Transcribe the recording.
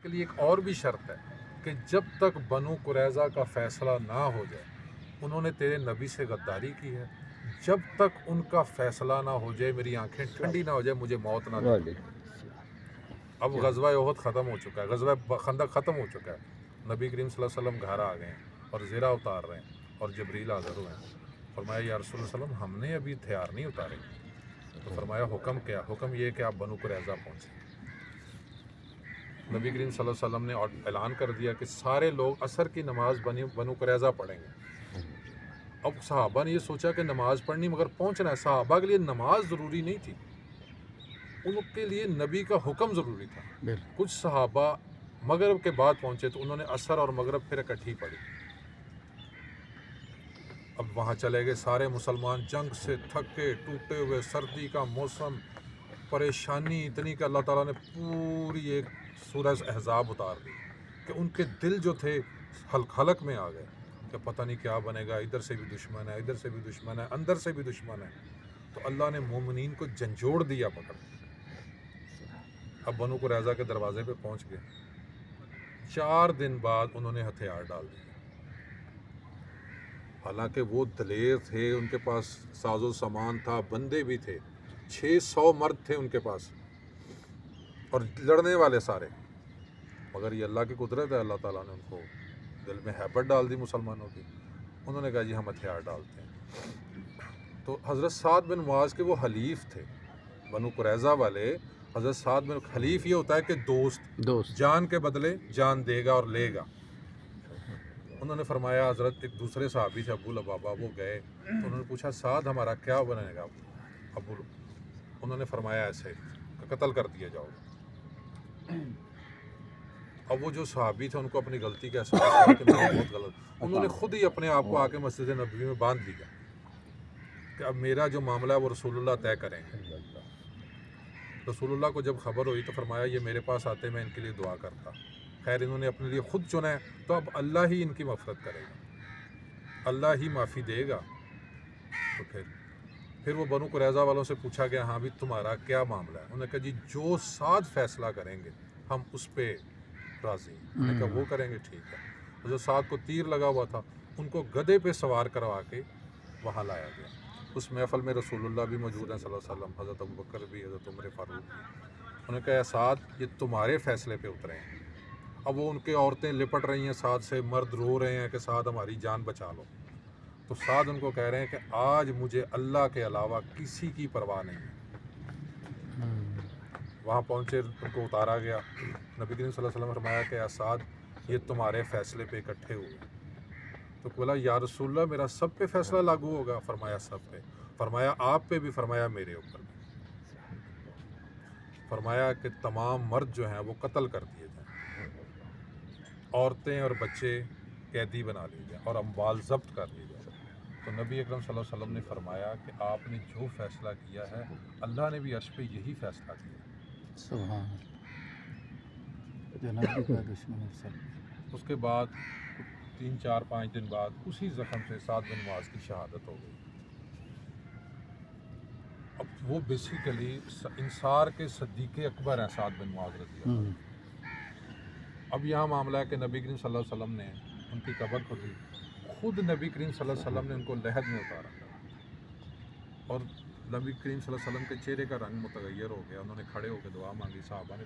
کے لیے ایک اور بھی شرط ہے کہ جب تک بنو قریظہ کا فیصلہ نہ ہو جائے، انہوں نے تیرے نبی سے غداری کی ہے، جب تک ان کا فیصلہ نہ ہو جائے، میری آنکھیں ٹھنڈی نہ ہو جائے، مجھے موت نہ دے۔ اب غزوہ احد ختم ہو چکا ہے، غزوہ خندق ختم ہو چکا ہے، نبی کریم صلی اللہ علیہ وسلم گھر آ گئے ہیں اور زرہ اتار رہے ہیں اور جبریل حاضر ہوئے ہیں۔ فرمایا یا رسول اللہ صلی اللہ علیہ وسلم ہم نے ابھی ہتھیار نہیں اتارے۔ تو فرمایا حکم کیا؟ حکم یہ کہ آپ بنو قریظہ پہنچیں۔ نبی کریم صلی اللہ علیہ وسلم نے اعلان کر دیا کہ سارے لوگ عصر کی نماز بنو قریظہ پڑھیں گے۔ اب صحابہ نے یہ سوچا کہ نماز پڑھنی مگر پہنچنا ہے۔ صحابہ کے لیے نماز ضروری نہیں تھی، ان کے لیے نبی کا حکم ضروری تھا۔ کچھ صحابہ مغرب کے بعد پہنچے تو انہوں نے عصر اور مغرب پھر اکٹھی پڑھی۔ اب وہاں چلے گئے سارے مسلمان، جنگ سے تھکے ٹوٹے ہوئے، سردی کا موسم، پریشانی اتنی کہ اللہ تعالیٰ نے پوری ایک سورہ احزاب اتار دی کہ ان کے دل جو تھے حلق میں آ گئے کہ پتہ نہیں کیا بنے گا، ادھر سے بھی دشمن ہے، ادھر سے بھی دشمن ہے، اندر سے بھی دشمن ہے۔ تو اللہ نے مومنین کو جھنجھوڑ دیا پکڑ۔ اب بنو قریظہ کے دروازے پہ پہنچ گئے۔ 4 دن بعد انہوں نے ہتھیار ڈال دیے۔ حالانکہ وہ دلیر تھے، ان کے پاس ساز و سامان تھا، بندے بھی تھے، 600 مرد تھے ان کے پاس اور لڑنے والے سارے، مگر یہ اللہ کی قدرت ہے، اللہ تعالیٰ نے ان کو دل میں ہیبت ڈال دی مسلمانوں کی۔ انہوں نے کہا جی ہم ہتھیار ڈالتے ہیں۔ تو حضرت سعد بن معاذ کے وہ حلیف تھے بنو قریظہ والے۔ حضرت سعد بن حلیف یہ ہوتا ہے کہ دوست جان کے بدلے جان دے گا اور لے گا۔ انہوں نے فرمایا، حضرت ایک دوسرے صحابی تھے ابو لبابہ، وہ گئے تو انہوں نے پوچھا سعد ہمارا کیا بنے گا؟ انہوں نے فرمایا ایسے کہ قتل کر دیا جاؤ۔ اب وہ جو صحابی تھے ان کو اپنی غلطی کا احساس ہوا کہ میں بہت غلط، انہوں نے خود ہی اپنے آپ کو آ کے مسجد نبوی میں باندھ دیا کہ اب میرا جو معاملہ ہے وہ رسول اللہ طے کریں گے۔ رسول اللہ کو جب خبر ہوئی تو فرمایا یہ میرے پاس آتے میں ان کے لیے دعا کرتا۔ خیر انہوں نے اپنے لیے خود چنا ہے تو اب اللہ ہی ان کی مغفرت کرے گا، اللہ ہی معافی دے گا۔ تو پھر وہ بنو قریظہ والوں سے پوچھا گیا ہاں بھی تمہارا کیا معاملہ ہے؟ انہوں نے کہا جی جو سعد فیصلہ کریں گے ہم اس پہ راضی ہیں۔ انہوں نے کہا وہ کریں گے، ٹھیک ہے۔ حضرت سعد کو تیر لگا ہوا تھا، ان کو گدھے پہ سوار کروا کے وہاں لایا گیا۔ اس محفل میں رسول اللہ بھی موجود ہیں صلی اللہ علیہ وسلم، حضرت ابوبکر بھی، حضرت عمر فاروق بھی۔ انہوں نے کہا سعد یہ تمہارے فیصلے پہ اترے ہیں۔ اب وہ ان کے عورتیں لپٹ رہی ہیں سعد سے، مرد رو رہے ہیں کہ سعد ہماری جان بچا لو۔ تو سعد ان کو کہہ رہے ہیں کہ آج مجھے اللہ کے علاوہ کسی کی پرواہ نہیں ہے۔ وہاں پہنچے، ان کو اتارا گیا۔ نبی کریم صلی اللہ علیہ وسلم نے فرمایا کہ اے سعد یہ تمہارے فیصلے پہ اکٹھے ہوئے۔ تو بولا یا رسول اللہ میرا سب پہ فیصلہ لاگو ہوگا؟ فرمایا سب پہ۔ فرمایا آپ پہ بھی؟ فرمایا میرے اوپر بھی۔ فرمایا کہ تمام مرد جو ہیں وہ قتل کر دیے جائیں، عورتیں اور بچے قیدی بنا لیے جائیں اور اموال ضبط کر لی جائیں۔ تو نبی اکرم صلی اللہ علیہ وسلم نے فرمایا کہ آپ نے جو فیصلہ کیا ہے اللہ نے بھی عرش پہ یہی فیصلہ کیا۔ سبحان اللہ۔ اس کے بعد 3 4 5 دن بعد اسی زخم سے سعد بن معاذ کی شہادت ہو گئی۔ اب وہ بیسیکلی انصار کے صدیق اکبر ہیں سعد بن معاذ رضی اللہ عنہ۔ اب یہاں معاملہ ہے کہ نبی کریم صلی اللہ علیہ وسلم نے ان کی قبر کھودی، خود نبی کریم صلی اللہ علیہ وسلم نے ان کو لحد میں اتارا اور نبی کریم صلی اللہ علیہ وسلم کے چہرے کا رنگ متغیر ہو گیا۔ انہوں نے کھڑے ہو کے دعا مانگی، صحابہ نے